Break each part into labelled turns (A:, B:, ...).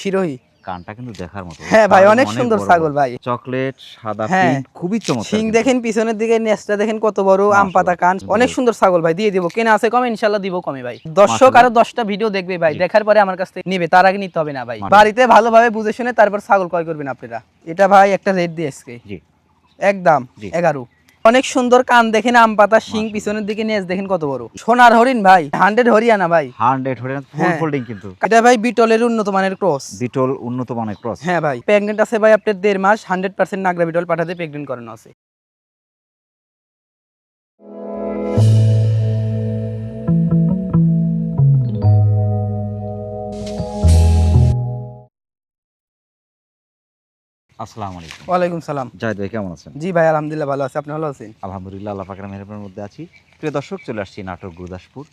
A: শিরোহী।
B: কানটা কিন্তু দেখার মতো।
A: হ্যাঁ ভাই, অনেক সুন্দর ছাগল ভাই।
B: চকলেট সাদা
A: হ্যাঁ,
B: প্রিন্ট খুবই চমৎকার।
A: সিং দেখেন, পিছনের দিকে নেজটা দেখেন কত বড়, আম পাতা কান, অনেক সুন্দর ছাগল ভাই। দিয়ে দিব, কেনা আছে কম, ইনশাআল্লাহ দিব কমে ভাই। দর্শক আরো 10টা ভিডিও দেখবে ভাই, দেখার পরে আমার কাছ থেকে নিবে, তার আগে নিতে হবে না ভাই। বাড়িতে ভালোভাবে বুঝে শুনে তারপর ছাগল ক্রয় করবেন আপনারা। এটা ভাই একটা রেট দিয়ে আজকে
B: জি
A: একদম 11। অনেক সুন্দর কান দেখেন, আম পাতা শিং, পিছনের দিকে নেজ দেখেন কত বড়। সোনার হরিণ ভাই, 100 হরিয়ানা ভাই।
B: 100 হরিয়ানা ফুল ফোল্ডিং কিন্তু।
A: এটা ভাই বিটলের উন্নত মানের ক্রস।
B: বিটল উন্নত মানের ক্রস।
A: হ্যাঁ ভাই, প্রেগন্যান্ট আছে ভাই আপনার 1.5 মাস, 100% নাগরা বিটল পাঠাতে প্রেগন্যান্ট করানো আছে।
B: আসসালামু আলাইকুম।
A: ওয়ালাইকুম সালাম।
B: জাহিদ ভাই কেমন আছেন?
A: জি ভাই, আলহামদুলিল্লাহ ভালো আছি, আপনি ভালো আছেন?
B: আলহামদুলিল্লাহ, আল্লাহ পাকের মেহেরবানির মধ্যে আছি। প্রিয় দর্শক, চলে আসছি নাটোর গুরুদাসপুর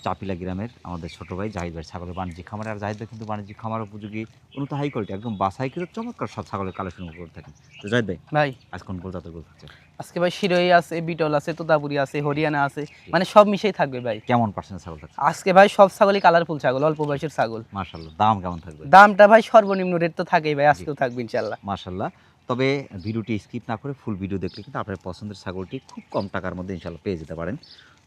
B: চাপিলা গ্রামের আমাদের ছোট ভাই জাহিদ ভাই ছাগলের বাণিজ্যিক খামারে। আর জাহিদ ভাই কিন্তু বাণিজ্যিক খামার উপযোগী উন্নত হাই কোয়ালিটি একদম বাছাইকৃত চমৎকার সব ছাগলের কালেকশন করে থাকেন। তো জাহিদ ভাই,
A: ভাই
B: আজ কোন কোন জাতের গরু থাকছে?
A: আজকে ভাই শিরোহী আছে, বিটল আছে, তোতাপুরি আছে, হরিয়ানা আছে, মানে সব মিশেই থাকবে ভাই।
B: কেমন পার্সেন্ট ছাগল থাকছে
A: আজকে ভাই সব ছাগলই কালারফুল ছাগল, অল্প বয়সের ছাগল।
B: মাশাআল্লাহ। দাম কেমন থাকবে?
A: দামটা ভাই সর্বনিম্ন রেট তো থাকেই ভাই, আজকেও থাকবে ইনশাআল্লাহ।
B: মাশাআল্লাহ। তবে ভিডিওটি স্কিপ না করে ফুল ভিডিও দেখলে কিন্তু আপনার পছন্দের ছাগলটি খুব কম টাকার মধ্যে ইনশাআল্লাহ পেয়ে যেতে পারেন।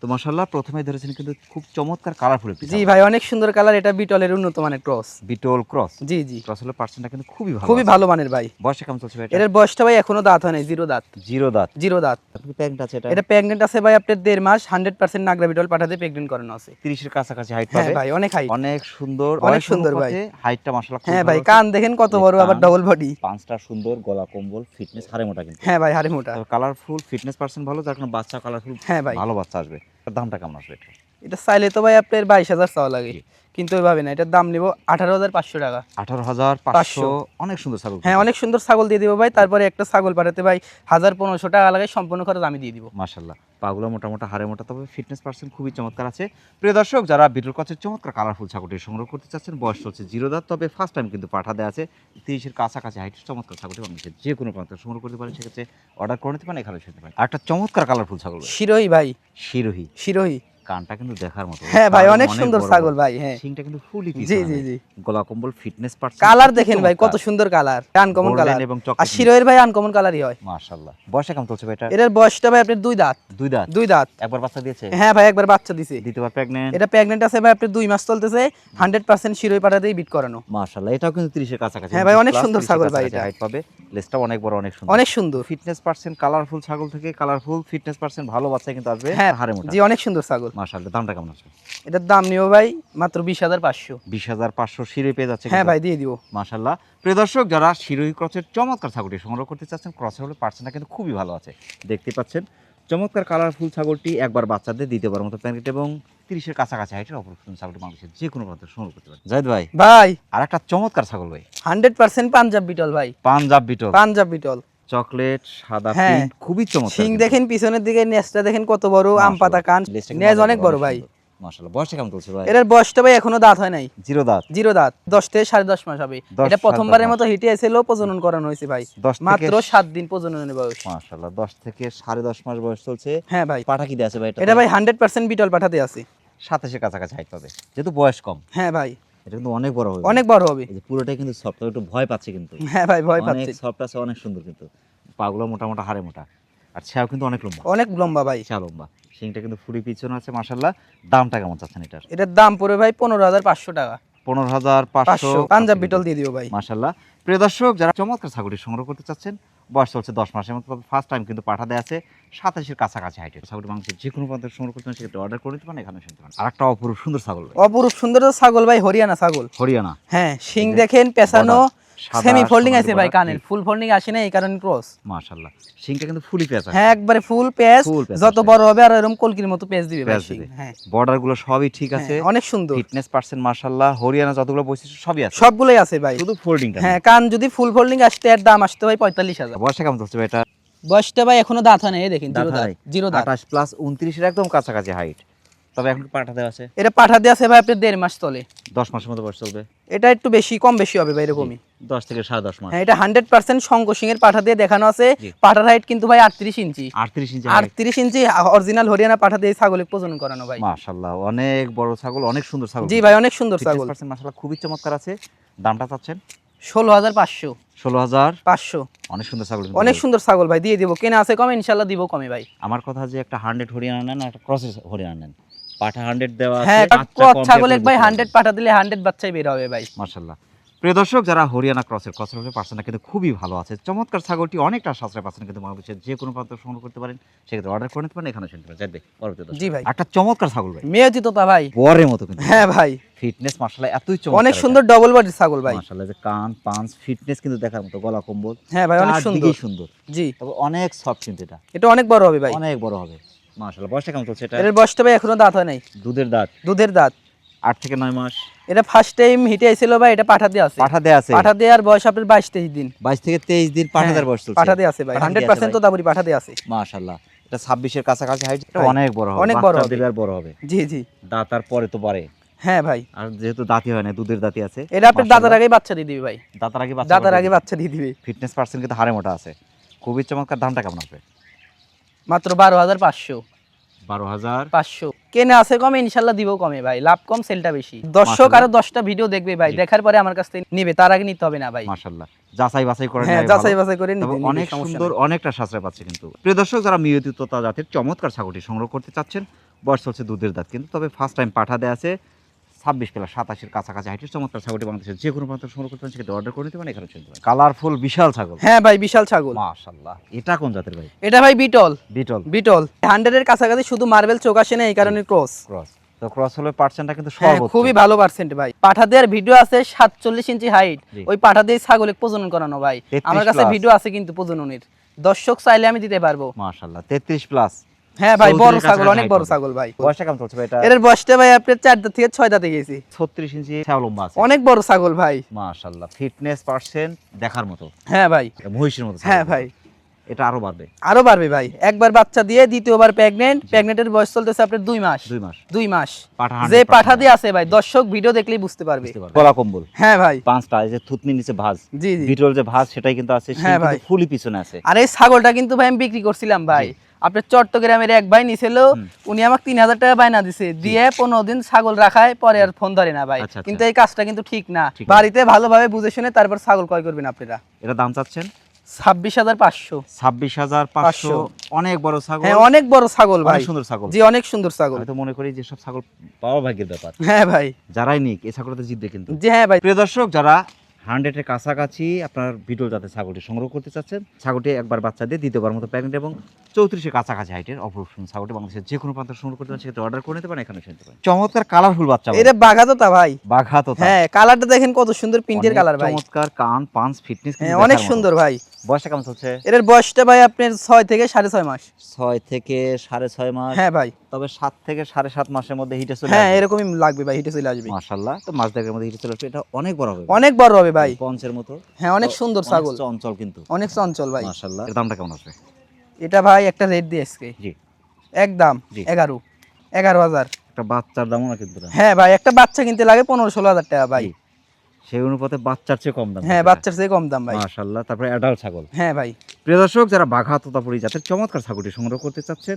B: তো মাশাআল্লাহ, প্রথমেই ধরেছেন কিন্তু খুব চমৎকার কালারফুল একটি
A: জি ভাই, অনেক সুন্দর কালার। এটা বিটলের উন্নত মানের ক্রস।
B: বিটল ক্রস।
A: জি জি,
B: ক্রস হলে পার্সেন্টটা কিন্তু খুবই ভালো,
A: খুবই ভালো মানের ভাই।
B: বয়সে কেমন চলছে ভাই?
A: এর বয়সটা ভাই এখনো দাঁত হয় নাই, জিরো দাঁত।
B: জিরো দাঁত।
A: জিরো দাঁত।
B: আপনি প্রেগন্যান্ট আছে এটা?
A: এটা প্রেগন্যান্ট আছে ভাই আপনার 1.5 মাস, 100% নাগরা বিটল পাঠাতে প্রেগন্যান্ট করানো আছে।
B: 30 এর কাছাকাছি হাইট
A: হ্যাঁ
B: পাবে।
A: ভাই, অনেক হাইট,
B: অনেক সুন্দর,
A: অনেক সুন্দর ভাই।
B: হাইটটা মাশাআল্লাহ।
A: হ্যাঁ ভাই, কান দেখেন কত বড়, আবার ডবল বডি।
B: পাঁচটা সুন্দর, গলা কম্বল, ফিটনেস হাড়ে মোটা কিন্তু।
A: হ্যাঁ ভাই, হাড়ে মোটা।
B: কালারফুল, ফিটনেস পার্সেন্ট ভালো, যার কারণে বাচ্চা কালারফুল।
A: হ্যাঁ ভাই,
B: ভালো বাচ্চা আসবে। তার দামটা কেমন আসবে এটা?
A: এটা চাইলে তো ভাই আপনার 22,000 চাওয়া লাগে, কিন্তু ওইভাবে না, এটার দাম নিব 18,500 টাকা।
B: 18,500। অনেক সুন্দর ছাগল।
A: হ্যাঁ, অনেক সুন্দর ছাগল দিয়ে দিব ভাই। তারপরে একটা ছাগল পাঠাতে ভাই 1,500 টাকা লাগে, সম্পূর্ণ খরচ আমি দিয়ে দিব।
B: মাশাআল্লাহ, পাগুলো মোটামুটি হাড়ে মোটা, তবে ফিটনেস পার্সেন্ট খুবই চমৎকার আছে। প্রিয় দর্শক, যারা বিটল ক্রসের চমৎকার কালারফুল ছাগলটি সংগ্রহ করতে চাচ্ছেন, বয়স চলছে জিরো দাঁত, তবে ফার্স্ট টাইম কিন্তু পাঠা দেওয়া আছে। 30 এর কাছাকাছি হাইট চমৎকার ছাগলটি বাংলাদেশের যে কোনো প্রান্তে সংগ্রহ করতে পারেন, সেক্ষেত্রে অর্ডার করে নিতে পারেন, এখানে নিতে পারেন। আর একটা চমৎকার কালারফুল ছাগল
A: শিরোহী ভাই,
B: শিরোহী।
A: শিরোহী।
B: কানটা কিন্তু দেখার মতো।
A: হ্যাঁ ভাই, অনেক সুন্দর ছাগল ভাই। হ্যাঁ,
B: সিংটা কিন্তু ফুলি পিস।
A: জি জি জি।
B: গলা কম্বল, ফিটনেস পার্সেন্ট,
A: কালার দেখেন ভাই কত সুন্দর কালার, আনকমন কালার। আর শিরোহের ভাই আনকমন কালারই হয়।
B: মাশাআল্লাহ। বয়সটা কেমন চলছে ভাই এটা?
A: এর বয়সটা ভাই আপনার 2 দাঁত।
B: 2 দাঁত।
A: 2 দাঁত।
B: একবার বাচ্চা দিয়েছে?
A: হ্যাঁ ভাই, একবার বাচ্চা দিছে।
B: দ্বিতীয়বার প্রেগন্যান্ট?
A: এটা প্রেগন্যান্ট আছে ভাই আপনার 2 মাস চলতেছে, 100% শিরোহী পাঠাতেই বিট করানো।
B: মাশাআল্লাহ, এটাও কিন্তু 30 এর কাছাকাছি।
A: হ্যাঁ ভাই, অনেক সুন্দর ছাগল ভাই। এটা
B: হাইট পাবে, লেজটা অনেক বড়, অনেক সুন্দর,
A: অনেক সুন্দর।
B: ফিটনেস পার্সেন্ট কালারফুল ছাগল থেকে কালারফুল ফিটনেস পার্সেন্ট ভালো বাচ্চা কিন্তু আসবে।
A: হ্যাঁ
B: হাড়ে মোটা।
A: জি, অনেক সুন্দর ছাগল।
B: মাশাআল্লাহ। দামটা কেমন আছে?
A: এটার দাম নিও ভাই মাত্র 20,500।
B: 20,500 শিরোহী পেয়ে যাচ্ছে।
A: হ্যাঁ ভাই, দিয়ে দিব।
B: মাশাআল্লাহ। প্রিয় দর্শক, যারা শিরোহী ক্রসের চমৎকার ছাগলটি সংগ্রহ করতে চাচ্ছেন, ক্রসের হলে পার্সেন্টটা কিন্তু খুবই ভালো আছে। দেখতে পাচ্ছেন চমৎকার কালারফুল ছাগলটি, একবার বাচ্চাদের দ্বিতীয়বার মতো প্যাকেট এবং 30 এর কাছাকাছি হাইটের অপরূপ ছাগলটি বাংলাদেশের যে কোনো প্রান্তে সংগ্রহ করতে পারেন। জাহিদ ভাই,
A: ভাই
B: আর একটা চমৎকার ছাগল ভাই,
A: 100% পাঞ্জাব বিটল ভাই।
B: পাঞ্জাব বিটল।
A: পাঞ্জাব বিটল।
B: চকলেট সাদা প্রিন্ট খুবই চমৎকার।
A: সিং দেখেন, পিছনের দিকে নেজটা দেখেন কত বড়, আম পাতা কান, নেজ অনেক বড় ভাই।
B: মাশাআল্লাহ। বয়সটা কেমন চলছে ভাই?
A: এর বয়সটা ভাই এখনো দাঁত হয় নাই।
B: জিরো দাঁত।
A: জিরো দাঁত। 10 থেকে 10.5 মাস হবে। এটা প্রথমবারের মতো হিটে এসেছিল, প্রজনন করানো হয়েছে ভাই। মাত্র 7 দিন প্রজননের বয়স।
B: মাশাআল্লাহ, 10 থেকে 10.5 মাস বয়স চলছে।
A: হ্যাঁ ভাই।
B: পাঠা কি দেয়া আছে ভাই এটা?
A: এটা ভাই 100% বিটল পাঠাতে আছে।
B: 27 এর কাছাকাছি হাইট পাবে, যেহেতু বয়স কম।
A: হ্যাঁ ভাই,
B: এটা কিন্তু অনেক বড় হবে,
A: অনেক বড় হবে।
B: এই যে পুরোটাই কিন্তু সফট, একটু ভয় পাচ্ছে কিন্তু।
A: হ্যাঁ ভাই, ভয় পাচ্ছে।
B: অনেক সফট আছে, অনেক সুন্দর কিন্তু। পাগুলো মোটামুটি হাড়ে মোটা, আর ছাও কিন্তু অনেক লম্বা।
A: অনেক লম্বা ভাই।
B: ছাও লম্বা, সিংটা কিন্তু ফুলি পিছনে আছে। মাশাআল্লাহ। দামটা কেমন চাচ্ছেন এটার?
A: এটার দাম পড়বে ভাই 15,500 টাকা।
B: 15,500
A: পাঞ্জাব বিটল দিয়ে দিও ভাই।
B: মাশাআল্লাহ। প্রিয় দর্শক, যারা চমৎকার ছাগলটি সংগ্রহ করতে চাচ্ছেন, বয়স চলছে 10 মাসের মতো, ফার্স্ট টাইম কিন্তু পাঠা দেয়া আছে। 27 এর কাছাকাছি হাইটের ছাগলটি বাংলাদেশের যে কোনো প্রান্তে সংগ্রহ করতে পারেন, সেক্ষেত্রে অর্ডার করে নিতে পারেন, এখানে শুনতে পারেন। আর একটা অপরূপ সুন্দর ছাগল ভাই,
A: অপরূপ সুন্দর ছাগল ভাই, হরিয়ানা ছাগল।
B: হরিয়ানা।
A: হ্যাঁ, সিং দেখেন পেছানো, সেমি ফোল্ডিং আছে ভাই, কানের ফুল ফোল্ডিং আসে না, এই কারণে ক্রস।
B: মাশাআল্লাহ, সিংটা কিন্তু ফুলি পেঁচ আছে।
A: হ্যাঁ, একবারে ফুল পেঁচ, যত বড় হবে আর এরকম কলকির মতো পেঁচ দিবে ভাই সিং। হ্যাঁ,
B: বর্ডার গুলো সবই ঠিক আছে,
A: অনেক সুন্দর।
B: ফিটনেস পার্সেন্ট মাশাআল্লাহ, হরিয়ানা যতগুলো বৈশিষ্ট্য সবই আছে,
A: সবগুলোই আছে ভাই,
B: শুধু ফোল্ডিংটা।
A: হ্যাঁ, কান যদি ফুল ফোল্ডিং আসতে এর দাম আসতে ভাই 45,000।
B: বয়সটা কেমন চলছে ভাই এটা?
A: বয়সটা ভাই এখনো দাঁত হয় না, এই দেখেন জিরো দাঁত। জিরো দাঁত।
B: 28 প্লাস 29 এর একদম কাছাকাছি হাইট, তবে এখন পাঠা দেওয়া আছে।
A: এটা পাঠা দেয়া আছে ভাই আপনার 1.5 মাস চলে।
B: 10 মাসের মতো বয়স চলবে।
A: এটা একটু বেশি কম বেশি হবে ভাই, এরকমই।
B: 10 থেকে 10.5 মাস।
A: হ্যাঁ, এটা 100% শঙ্কর এর পাঠা দিয়ে দেখানো আছে।
B: জি।
A: পাঠার হাইট কিন্তু ভাই 38 ইঞ্চি।
B: 38 ইঞ্চি height।
A: 38 ইঞ্চি অরিজিনাল হরিয়ানা পাঠা দিয়ে ছাগলে প্রজনন করানো ভাই।
B: মাশাআল্লাহ, অনেক বড় ছাগল, অনেক সুন্দর ছাগল।
A: জি ভাই, অনেক সুন্দর ছাগল।
B: 50% মাশাআল্লাহ খুবই চমৎকার আছে। দামটা চাচ্ছেন
A: 16,500।
B: 16,500। অনেক সুন্দর ছাগল কিন্তু
A: অনেক
B: ভাই।
A: সুন্দর ছাগল ভাই, দিয়ে দিব। কেনা আছে কমে, ইনশাআল্লাহ দিব কমে ভাই।
B: আমার কথা যে একটা 100 হরিয়ানা নেন, একটা ক্রসেস হরিয়ানা নেন, পাঠা 100 দেওয়া আছে।
A: হ্যাঁ,
B: বাচ্চা
A: ক্রস
B: compare
A: ছাগল
B: করে
A: এক ভাই
B: দিতে
A: 100 পাঠা দিলে 100 বাচ্চাই বের হবে ভাই।
B: মাশাআল্লাহ। প্রিয় দর্শক, যারা হরিয়ানা ক্রসের পার্সেন্টটা কিন্তু খুবই ভালো আছে। চমৎকার ছাগলটি অনেকটা সাশ্রয় পাচ্ছেন কিন্তু বাংলাদেশের যে কোনো প্রান্ত সংগ্রহ করতে পারেন, সেক্ষেত্রে অর্ডার করে নিতে পারেন, এখানে শুনতে পারেন। যাবে পরবর্তী দর্শক।
A: জি ভাই।
B: একটা চমৎকার ছাগল ভাই,
A: মেয়েজি তোতা ভাই।
B: বরের মতো কিন্তু।
A: হ্যাঁ ভাই,
B: ফিটনেস মাশাআল্লাহ এতই চমৎকার।
A: অনেক সুন্দর ডবল বডির ছাগল ভাই।
B: মাশাআল্লাহ, যে কান পাঁচ ফিটনেস কিন্তু দেখার মতো, গলা কম্বল।
A: হ্যাঁ ভাই, অনেক সুন্দর।
B: সুন্দর।
A: জি,
B: তবে অনেক সফট কিন্তু এটা।
A: এটা অনেক বড় হবে ভাই।
B: অনেক বড় হবে মাশাআল্লাহ। বয়সটা কেমন চলছে এটা?
A: এর বয়সটা ভাই এখনো দাঁত হয় নাই।
B: দুধের দাঁত।
A: দুধের দাঁত।
B: 8 থেকে 9 মাস।
A: এটা ফার্স্ট টাইম হিটে আইছিল ভাই, এটা পাঠা দিয়ে আছে।
B: পাঠা দেয়া আছে।
A: পাঠা দিয়ে আর বয়স আপনার 22-23 দিন।
B: 22 থেকে 23 দিন পাঠাদার বয়স চলছে।
A: পাঠা দিয়ে আছে ভাই, 100% তো দাবুরি পাঠা দিয়ে আছে।
B: মাশাআল্লাহ। এটা 26 এর কাছাকাছি হাইট, এটা
A: ভাই,
B: অনেক বড় হবে।
A: অনেক বড়
B: বাচ্চা
A: হবে।
B: দিলে আর বড় হবে।
A: জি জি।
B: দাঁত আর পরে তো বাড়ে।
A: হ্যাঁ ভাই,
B: আর যেহেতু দাঁতই হয় না, দুধের দাঁতই আছে।
A: এটা আপনার দাঁতের আগেই বাচ্চা দিয়ে দিবে ভাই।
B: দাঁতের আগে বাচ্চা।
A: দাঁতের আগে বাচ্চা দিয়ে দিবে।
B: ফিটনেস পার্সেন্ট কিন্তু হাড়ে মোটা আছে। খুবই চমৎকার। দামটা কেমন আসবে?
A: মাত্র 12,500।
B: 12,500।
A: কেনা আছে কমে, ইনশাআল্লাহ দিব কমে ভাই। লাভ কম, সেলটা বেশি। দর্শক আরো 10টা ভিডিও দেখবে ভাই, দেখার পরে আমার কাছ থেকে নিবে, তার আগে নিতে হবে না ভাই।
B: মাশাআল্লাহ, যাচাই বাছাই করে
A: হ্যাঁ,
B: নেয়।
A: যাচাই বাছাই করে নিবে।
B: অনেক সুন্দর, অনেকটা সাশ্রয় পাচ্ছে কিন্তু। প্রিয় দর্শক, যারা মিয়তি তোতা জাতের চমৎকার ছাগলটি সংগ্রহ করতে চাচ্ছেন, বয়স চলছে দুধের দাঁত কিন্তু, তবে ফার্স্ট টাইম পাঠা দেয়া আছে। 26 প্লাস 27 এর কাছাকাছি হাইটের চমৎকার ছাগলটি বাংলাদেশের যে কোনো প্রান্ত সংগ্রহ করতে পারেন, সেক্ষেত্রে অর্ডার করে নিতে পারেন, এখানে চলতে পারেন। কালারফুল বিশাল ছাগল।
A: হ্যাঁ ভাই, বিশাল ছাগল।
B: মাশাআল্লাহ। এটা কোন জাতের ভাই?
A: এটা ভাই বিটল।
B: বিটল।
A: বিটল 100 এর কাছাকাছি, শুধু মার্বেল চোখ আসে না, এই কারণে ক্রস।
B: ক্রস। তো ক্রস হলে পার্সেন্টটা কিন্তু
A: হ্যাঁ,
B: সর্বোচ্চ।
A: খুবই ভালো পার্সেন্ট ভাই। পাঠা দেওয়ার ভিডিও আছে 47 ইঞ্চি হাইট।
B: জি।
A: ওই পাঠা দিয়ে ছাগলে প্রজনন করানো ভাই।
B: 33
A: আমার কাছে
B: plus।
A: ভিডিও আছে কিন্তু প্রজননের। দর্শক চাইলে আমি দিতে পারবো।
B: মাশাআল্লাহ, 33 প্লাস।
A: হ্যাঁ ভাই, বড়
B: 34
A: ছাগল,
B: কাছাকাছি
A: অনেক
B: height
A: বড়
B: হবে।
A: ছাগল ভাই।
B: বয়সটা কেমন চলছে ভাই এটা?
A: এর বয়সটা ভাই আপনার 4 দাঁত থেকে 6 দাঁতে গেছে।
B: 36 ইঞ্চি ছাগল লম্বা আছে।
A: অনেক বড় ছাগল ভাই।
B: মাশাআল্লাহ, ফিটনেস পার্সেন্ট দেখার মতো।
A: হ্যাঁ ভাই।
B: এটা মহিষের মতো ছাগল।
A: হ্যাঁ ভাই,
B: এটা আরো বাড়বে।
A: আরো বাড়বে ভাই। একবার বাচ্চা দিয়ে দ্বিতীয়বার প্রেগনেন্ট। প্রেগনেন্টের বয়স চলতেছে আপনার 2 মাস।
B: 2 মাস।
A: 2 মাস।
B: পাঠা
A: যে
B: 100%
A: পাঠা দিয়ে আছে ভাই, দর্শক ভিডিও দেখলেই বুঝতে পারবে।
B: গলা কম্বল।
A: হ্যাঁ ভাই।
B: পাঁচটা, এই যে থুতনির নিচে ভাঁজ।
A: জি জি।
B: বিটল যে ভাঁজ সেটাই কিন্তু আছে,
A: হ্যাঁ
B: সেটা
A: ভাই।
B: কিন্তু ফুলি পিছনে আছে।
A: আর এই ছাগলটা কিন্তু ভাই আমি বিক্রি করছিলাম ভাই। আপনার চট্টগ্রামের এক ভাই নিছিল, উনি আমাকে 3,000 টাকা বায়না দিছে, দিয়ে 15 দিন ছাগল রাখায়, পরে আর ফোন ধরে না ভাই।
B: আচ্ছা, আচ্ছা।
A: কিন্তু এই কাজটা কিন্তু ঠিক না।
B: ঠিক না।
A: বাড়িতে ভালোভাবে বুঝে শুনে তারপর ছাগল ক্রয় করবেন আপনারা।
B: এটা দাম চাচ্ছেন
A: 26,500।
B: 26,500। অনেক বড় ছাগল।
A: হ্যাঁ, অনেক বড় ছাগল ভাই।
B: অনেক সুন্দর ছাগল।
A: জি, অনেক সুন্দর ছাগল।
B: আমি তো মনে করি যে সব ছাগল পাওয়া ভাগ্যের ব্যাপার।
A: হ্যাঁ ভাই।
B: যারাই নিক এই ছাগলটা জিতবে কিন্তু।
A: জি হ্যাঁ ভাই।
B: প্রিয় দর্শক, যারা 100 এর কাছাকাছি আপনার বিটল জাতের ছাগলটি সংগ্রহ করতে চাচ্ছেন, ছাগলটি একবার বাচ্চা দিয়ে দ্বিতীয়বার মতো প্রেগনেন্ট এবং 34 এর কাছাকাছি হাইটের অপরূপ ছাগলটি বাংলাদেশের যে কোনো প্রান্ত সংগ্রহ করতে পারেন, সেক্ষেত্রে অর্ডার করে নিতে পারেন, এখানে শুনতে পারেন। চমৎকার কালারফুল বাচ্চা।
A: এটা বাঘাতোতা ভাই।
B: বাঘাতোতা।
A: হ্যাঁ, কালারটা দেখেন কত সুন্দর, প্রিন্টের কালার ভাই।
B: চমৎকার কান পাঁচ ফিটনেস।
A: হ্যাঁ, অনেক সুন্দর ভাই।
B: বয়সটা কেমন চলছে?
A: এর বয়সটা ভাই আপনার 6 থেকে 6.5 মাস।
B: 6 থেকে 6.5 মাস।
A: হ্যাঁ ভাই।
B: তবে 7 থেকে 7.5 মাসের মধ্যে হিটে চলে
A: হ্যাঁ,
B: আসবে।
A: এরকমই লাগবে ভাই, হিটে চলে আসবে।
B: মাশাআল্লাহ, তো মাস দেড়ের মধ্যে হিটে চলে আসবে। এটা অনেক বড় হবে।
A: অনেক বড় হবে ভাই।
B: পঞ্চের মতো।
A: হ্যাঁ, অনেক সুন্দর ছাগল।
B: অনেক চঞ্চল কিন্তু।
A: অনেক চঞ্চল ভাই।
B: মাশাআল্লাহ। এর দামটা কেমন আসবে?
A: এটা ভাই একটা রেট দিয়ে আজকে
B: জি।
A: একদম
B: জি।
A: 11,000।
B: একটা বাচ্চার দামও না কিন্তু না।
A: হ্যাঁ ভাই, একটা বাচ্চা কিনতে লাগে 15-16,000 টাকা ভাই।
B: জি। সেই অনুপাতে বাচ্চার চেয়ে কম দাম।
A: হ্যাঁ, বাচ্চার চেয়ে কম দাম ভাই।
B: মাশাআল্লাহ। তারপরে অ্যাডাল্ট ছাগল।
A: হ্যাঁ ভাই।
B: প্রিয় দর্শক, যারা বাঘা তোতাপুরি জাতের চমৎকার ছাগলটি সংগ্রহ করতে চাচ্ছেন,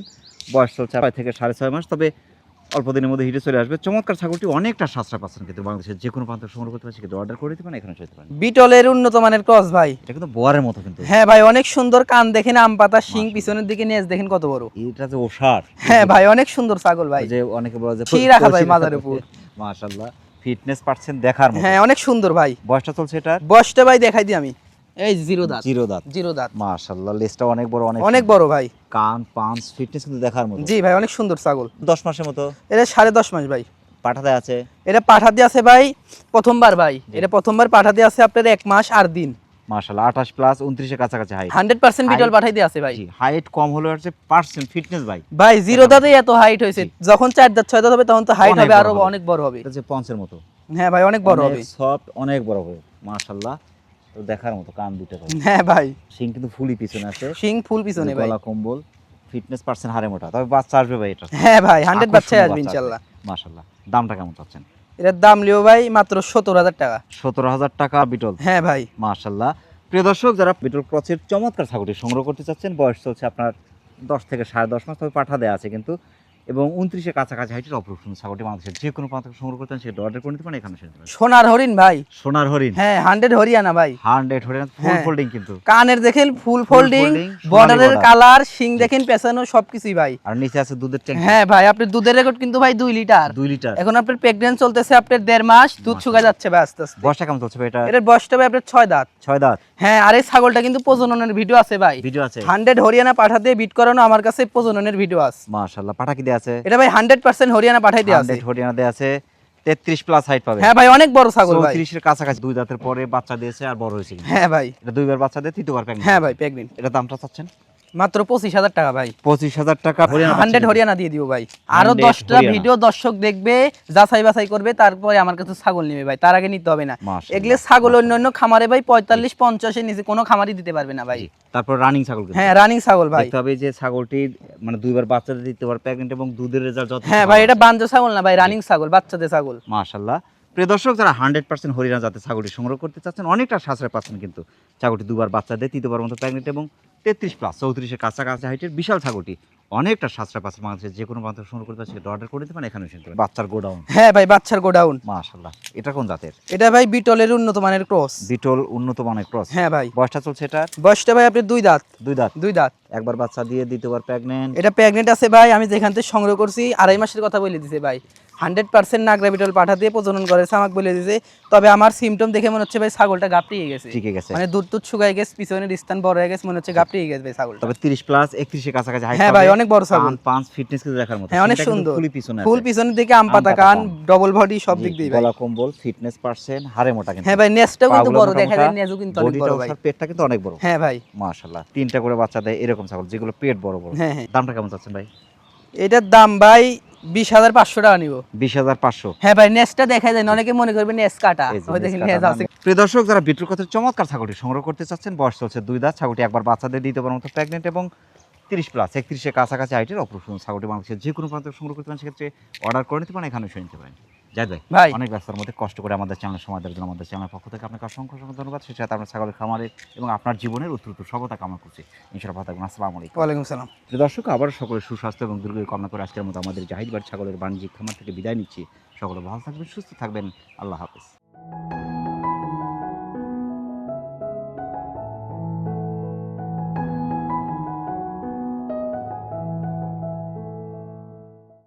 B: বয়স চলছে 6 থেকে 6.5 মাস, তবে অল্প দিনের মধ্যে হিটে চলে আসবে। চমৎকার ছাগলটি অনেকটা সাশ্রয় পাচ্ছেন কিন্তু বাংলাদেশের যে কোনো প্রান্ত সংগ্রহ করতে পারেন, সেক্ষেত্রে অর্ডার করে দিতে পারেন, এখানে চলতে পারেন।
A: বিটলের উন্নত মানের ক্রস ভাই।
B: এটা কিন্তু বোয়ারের মতো কিন্তু।
A: হ্যাঁ ভাই, অনেক সুন্দর। কান দেখেন আম পাতা, শিং পিছনের দিকে নেজ দেখেন কত বড়।
B: এটা যে ওষার।
A: হ্যাঁ ভাই, অনেক সুন্দর ছাগল ভাই।
B: যে অনেকে বলে যে
A: ছি রাখা ভাই মাথার উপর।
B: মাশাআল্লাহ, ফিটনেস পাচ্ছেন দেখার মতো।
A: হ্যাঁ, অনেক সুন্দর ভাই।
B: বয়সটা চলছে এটা?
A: বয়সটা ভাই দেখাই দিই আমি। এই জিরো দাঁত।
B: জিরো দাঁত।
A: জিরো দাঁত।
B: মাশাআল্লাহ, লেজটা অনেক বড়।
A: অনেক বড় ভাই।
B: কান পাঁচ ফিটনেস কিন্তু দেখার মতো।
A: জি ভাই, অনেক সুন্দর ছাগল।
B: 10 মাসের মতো।
A: এটা 10.5 মাস ভাই।
B: পাঠা দেয়া আছে।
A: এটা পাঠা দিয়ে আছে ভাই প্রথমবার ভাই। এটা প্রথমবার পাঠা দিয়ে আছে আপনার 1 মাস আর দিন।
B: মাশাআল্লাহ, 28 প্লাস 29 এর কাছাকাছি হাইট।
A: 100% বিটল পাঠাই দিয়ে আছে ভাই।
B: জি, হাইট কম হলে হচ্ছে পার্সেন্ট ফিটনেস ভাই।
A: ভাই জিরো দাঁতেই এত হাইট হয়েছে, যখন 4 দাঁত 6 দাঁত হবে তখন তো হাইট
B: অনেক
A: হবে
B: বড়
A: আরো
B: হবে।
A: অনেক বড় হবে।
B: এটা যে পঞ্চের মতো।
A: হ্যাঁ ভাই, অনেক বড় হবে।
B: সফট, অনেক বড় হবে। মাশাআল্লাহ, তো দেখার মতো কান দুটো ভাই।
A: হ্যাঁ ভাই,
B: শিং কিন্তু ফুলি পিছনে আছে।
A: শিং ফুল পিছনে ভাই।
B: গলা কম্বল, ফিটনেস পার্সেন্ট হাড়ে মোটা। তবে বাচ্চা আসবে ভাই এটা।
A: হ্যাঁ ভাই, 100 বাচ্চাই আসবে ইনশাআল্লাহ।
B: মাশাআল্লাহ। দামটা কেমন চাচ্ছেন?
A: এটার দাম লিও ভাই মাত্র 17,000 টাকা।
B: 17,000 টাকা বিটল।
A: হ্যাঁ ভাই।
B: মাশাআল্লাহ। প্রিয় দর্শক, যারা বিটল ক্রসের চমৎকার ছাগলটি সংগ্রহ করতে চাচ্ছেন, বয়স চলছে আপনার 10 থেকে 10.5 মাস, তবে পাঠা দেওয়া আছে কিন্তু, এবং 29-এর কাছাকাছি হাইটের অপরূপ সুন্দর ছাগলটি বাংলাদেশের যে কোনো প্রান্ত থেকে সংগ্রহ করতে চান সেটা অর্ডার করে নিতে পারেন, এখানে সেটা
A: সোনার হরিণ ভাই।
B: সোনার হরিণ।
A: হ্যাঁ 100 হরিয়ানা ভাই।
B: 100 হরিণ, ফুল ফোল্ডিং কিন্তু।
A: কানের দেখেন ফুল ফোল্ডিং,
B: সোনালী
A: বর্ডারের
B: border।
A: কালার, শিং দেখেন পেছানো, সবকিছুই ভাই।
B: আর নিচে আছে দুধের ট্যাঙ্ক।
A: হ্যাঁ ভাই, আপনার দুধের রেকর্ড কিন্তু ভাই 2 লিটার।
B: 2 লিটার।
A: এখন আপনার প্রেগন্যান্ট চলতেছে আপনার 1.5 মাস, দুধ শুকায় যাচ্ছে ভাই আস্তে আস্তে।
B: বয়সটা কেমন চলছে ভাই এটা?
A: এটার বয়সটা ভাই আপনার 6 দাঁত।
B: 6 দাঁত।
A: হ্যাঁ, আর এই ছাগলটা কিন্তু প্রজননের ভিডিও আছে ভাই।
B: ভিডিও আছে।
A: 100 হরিয়ানা পাঠা দিয়ে বিট করানো, আমার কাছে প্রজননের ভিডিও আছে।
B: মাশাআল্লাহ। পাঠা কি দেয়া আছে?
A: এটা ভাই 100% হরিয়ানা পাঠাই দেয়া আছে।
B: 100 হরিয়ানা দেয়া আছে। 33 প্লাস হাইট পাবে।
A: হ্যাঁ ভাই, অনেক বড় ছাগল ভাই।
B: 34-এর কাছাকাছি, 2 দাঁতের পরে বাচ্চা দিয়েছে আর বড় হয়েছে কিন্তু।
A: হ্যাঁ ভাই।
B: এটা 2 বার বাচ্চা দিয়ে 3বার প্রেগন্যান্ট।
A: হ্যাঁ ভাই, প্রেগন্যান্ট।
B: এটা দামটা চাচ্ছেন
A: মাত্র 25,000 টাকা ভাই।
B: 25,000 টাকা।
A: 100 হরিয়ানা দিয়ে দিব ভাই। আরো
B: 100
A: 10টা
B: হরিয়ানা।
A: ভিডিও দর্শক দেখবে, যাচাই বাছাই করবে, তারপরে আমার কাছে ছাগল নেবে ভাই, তার আগে নিতে হবে না।
B: মাশাআল্লাহ।
A: এগুলো ছাগল অন্যান্য খামারে ভাই 45-50 এর নিচে কোনো খামারই দিতে পারবে না ভাই।
B: তারপর রানিং ছাগল কিন্তু।
A: হ্যাঁ, রানিং ছাগল ভাই।
B: দেখতে হবে যে ছাগলটি মানে 2 বার বাচ্চা দিতে পারে, প্রেগন্যান্ট এবং দুধের রেজাল্ট যত।
A: হ্যাঁ ভাই, এটা বাঞ্জো ছাগল না ভাই, রানিং ছাগল, বাচ্চাদের ছাগল।
B: মাশাআল্লাহ। প্রিয় দর্শক, যারা 100% হরিয়ানা জাতের ছাগলটি সংগ্রহ করতে চাচ্ছেন, অনেকটা সাশ্রয় পাচ্ছেন কিন্তু। ছাগলটি 2 বার বাচ্চা দেয়, 3বার মতো প্রেগন্যান্ট এবং 33 প্লাস 34-এর কাছাকাছি হাইটের বিশাল ছাগলটি অনেকটা সাশ্রয় পাচ্ছেন। বাংলাদেশের যে কোনো প্রান্ত থেকে সংগ্রহ করতে সেটা অর্ডার করে দিতে পারেন, এখানে শুনতে পারেন। বাচ্চার গোডাউন।
A: হ্যাঁ ভাই, বাচ্চার গোডাউন।
B: মাশাআল্লাহ। এটা কোন জাতের?
A: এটা ভাই বিটলের উন্নত মানের ক্রস।
B: বিটল উন্নত মানের ক্রস।
A: হ্যাঁ ভাই।
B: বয়সটা চলছে এটা?
A: বয়সটা ভাই আপনার 2 দাঁত।
B: 2 দাঁত।
A: 2 দাঁত।
B: একবার বাচ্চা দিয়ে 2বার প্রেগন্যান্ট।
A: এটা প্রেগন্যান্ট আছে ভাই, আমি যেখান থেকে সংগ্রহ করছি 2.5 মাসের কথা বলে দিছে ভাই। 100% নাগরা বিটল পাঠা দিয়ে প্রজনন করেছে আমাকে বলে দিছে। তবে আমার সিমটম দেখে মনে হচ্ছে ভাই ছাগলটা গাপটিয়ে গেছে।
B: ঠিকই গেছে।
A: মানে দুধ টুধ শুকায় গেছে, পিছনের স্থান বড় হয়ে গেছে, মনে হচ্ছে গাপটিয়ে গেছে ভাই ছাগলটা।
B: তবে 30 প্লাস 31-এর কাছাকাছি হাইট।
A: হ্যাঁ ভাই, অনেক বড় ছাগল।
B: পাঁচ ফিটনেস কিন্তু দেখার মতো।
A: হ্যাঁ, অনেক
B: সিংটা কিন্তু
A: সুন্দর।
B: ফুলি পিছনে আছে।
A: ফুল পিছনের দিকে আম পাতা কান, ডবল বডি সব দিক দিয়ে ভাই।
B: গলা কম্বল, ফিটনেস পার্সেন্ট, হাড়ে মোটা কিন্তু।
A: হ্যাঁ ভাই, নেসটাও কিন্তু
B: পাগুলো
A: বড়,
B: মোটা
A: দেখা
B: মোটা,
A: যায় নেজও কিন্তু অনেক বড়
B: বডিটাও
A: ভাই।
B: আর পেটটা কিন্তু অনেক বড়।
A: হ্যাঁ ভাই।
B: মাশাআল্লাহ। 3টা করে বাচ্চা দেয় এরকম ছাগল যেগুলো পেট বড় বড়।
A: হ্যাঁ হ্যাঁ।
B: দামটা কেমন চাচ্ছেন ভাই?
A: এটার দাম ভাই 20,500 টাকা নিব।
B: 20,500।
A: হ্যাঁ ভাই, নেসটা দেখা যায় না, অনেকে মনে করবে নেস কাটা।
B: এই যে
A: ওই দেখেন
B: নেস
A: নেস
B: কাটা
A: আছে।
B: নামে। প্রিয় দর্শক, যারা বিটল ক্রসের চমৎকার ছাগলটি সংগ্রহ করতে চাচ্ছেন, বয়স চলছে 2 দাঁত, ছাগলটি একবার বাচ্চা দিয়ে 2বার মতো প্রেগন্যান্ট এবং 30 প্লাস 31-এর কাছাকাছি হাইটের অপরূপ সুন্দর ছাগলটি বাংলাদেশের যে কোনো প্রান্ত থেকে সংগ্রহ করতে পারেন, সেক্ষেত্রে অর্ডার করে নিতে পারেন, এখানে শুনে নিতে পারেন। জাহিদ ভাই, অনেক ব্যস্ততার মধ্যে কষ্ট করে আমাদের চ্যানেল সময় দেওয়ার জন্য আমাদের চ্যানেলের পক্ষ থেকে আপনাকে অসংখ্য অসংখ্য ধন্যবাদ। সেই সাথে আপনার ছাগলের খামারের এবং আপনার জীবনের উত্তরোত্তর সফলতা কামনা করছি। ইনশাআল্লাহ ভালো থাকবেন। আসসালামু আলাইকুম।
A: ওয়ালাইকুম সালাম।
B: প্রিয় দর্শক, আবার সকলের সুস্বাস্থ্য এবং দীর্ঘায়ু কামনা করে আজকের মতো আমাদের জাহিদ ভাই ছাগলের বাণিজ্যিক খামার থেকে বিদায় নিচ্ছি। সকলে ভালো থাকবেন, সুস্থ থাকবেন। আল্লাহ হাফেজ।